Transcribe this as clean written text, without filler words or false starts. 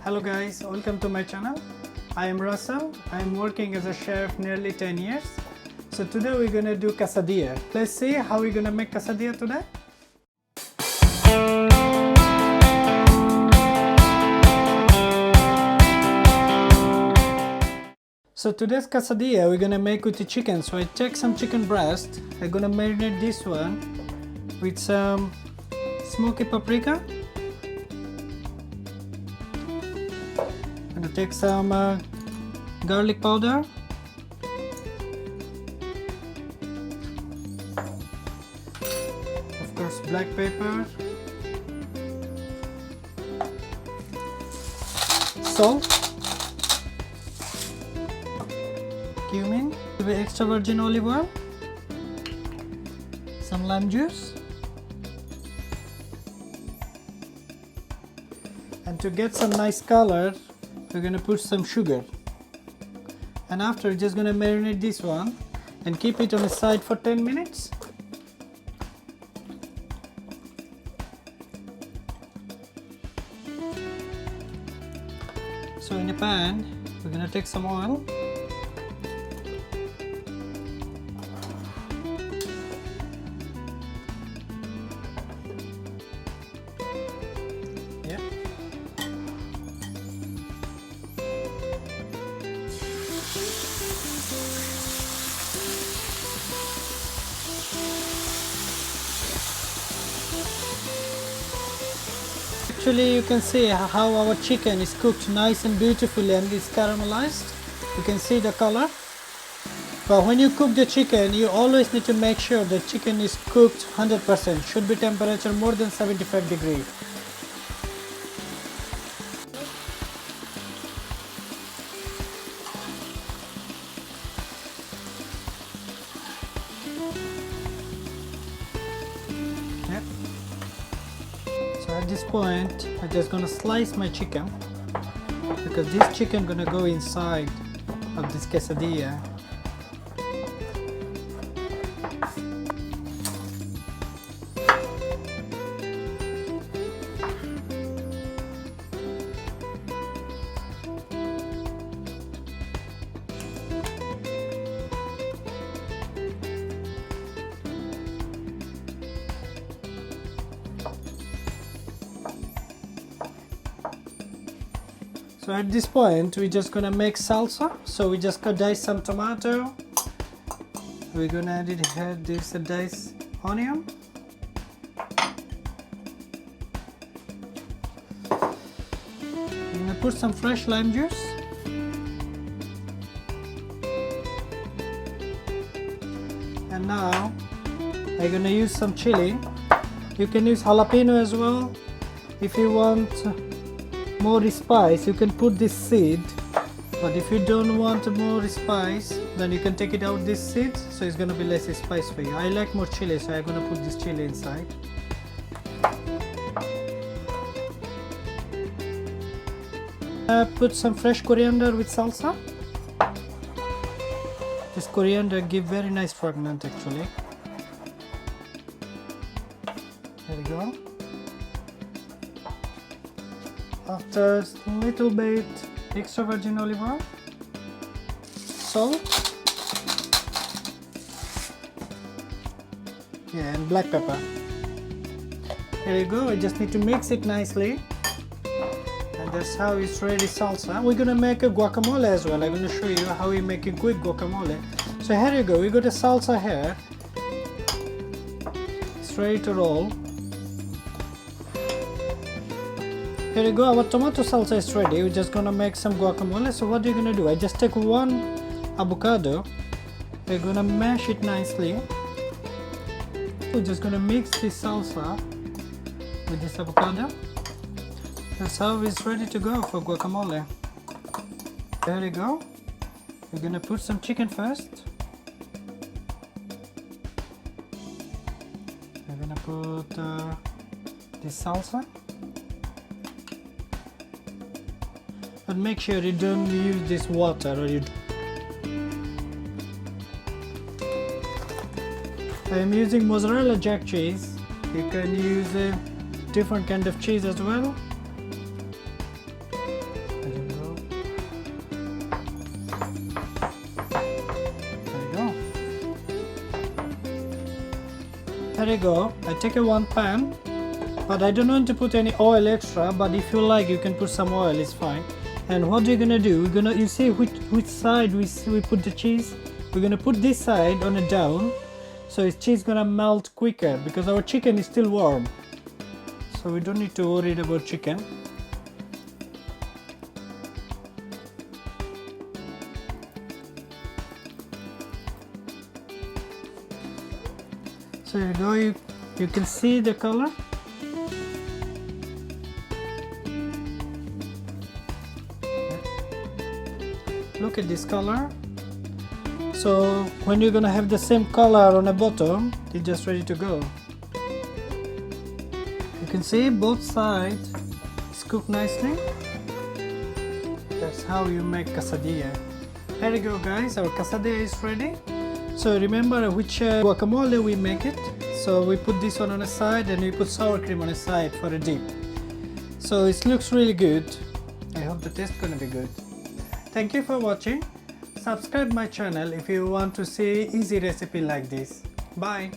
Hello guys, welcome to my channel. I am Russell. I am working as a chef nearly 10 years. So today we're gonna do quesadilla. Let's see how we're gonna make quesadilla today. So today's quesadilla we're gonna make with the chicken. So I take some chicken breast. I'm gonna marinate this one with some smoky paprika. I'm gonna take some garlic powder, of course black pepper, salt, cumin, extra virgin olive oil, some lime juice, and to get some nice color we're gonna put some sugar, and after just gonna marinate this one and keep it on the side for 10 minutes. So in a pan we're gonna take some oil, Actually you can see how our chicken is cooked nice and beautifully and it's caramelized. You can see the color. But when you cook the chicken you always need to make sure the chicken is cooked 100%. Should be temperature more than 75 degrees. So at this point I'm just gonna slice my chicken because this chicken gonna go inside of this quesadilla. So at this point we're just gonna make salsa. So we just dice some tomato. We're gonna add it here this diced onion. We're gonna put some fresh lime juice. And now I'm gonna use some chili. You can use jalapeno as well. If you want more spice you can put this seed, but if you don't want more spice then you can take it out this seed, so it's gonna be less spice for you. I like more chili, so I'm gonna put this chili inside. Put some fresh coriander with salsa. This coriander give very nice fragrance actually. There we go. After a little bit extra virgin olive oil, salt, and black pepper. There you go. I just need to mix it nicely, and that's how it's ready salsa. We're gonna make a guacamole as well. I'm gonna show you how we make a quick guacamole. So here you go. We got a salsa here. It's ready to roll. Here you go, our tomato salsa is ready. We're just gonna make some guacamole. So what are you gonna do? I just take one avocado. We're gonna mash it nicely. We're just gonna mix this salsa with this avocado. That's how it's ready to go for guacamole. There you go. We're gonna put some chicken first. We're gonna put this salsa. But make sure you don't use this water or you. I am using mozzarella jack cheese. You can use different kind of cheese as well. Here you go. I take a one pan, but I don't want to put any oil extra, but if you like you can put some oil, it's fine. And what we're gonna do, you see which side we put the cheese. We're gonna put this side on a down, so its cheese gonna melt quicker because our chicken is still warm, so we don't need to worry about chicken. So you go, you can see the color. Look at this color. So when you're gonna have the same color on the bottom, it's just ready to go. You can see both sides is cooked nicely. That's how you make quesadilla. Here you go guys, our quesadilla is ready. So remember which guacamole we make it. So we put this one on the side and we put sour cream on the side for a dip. So it looks really good. I hope the taste gonna be good. Thank you for watching. Subscribe my channel if you want to see easy recipe like this. Bye.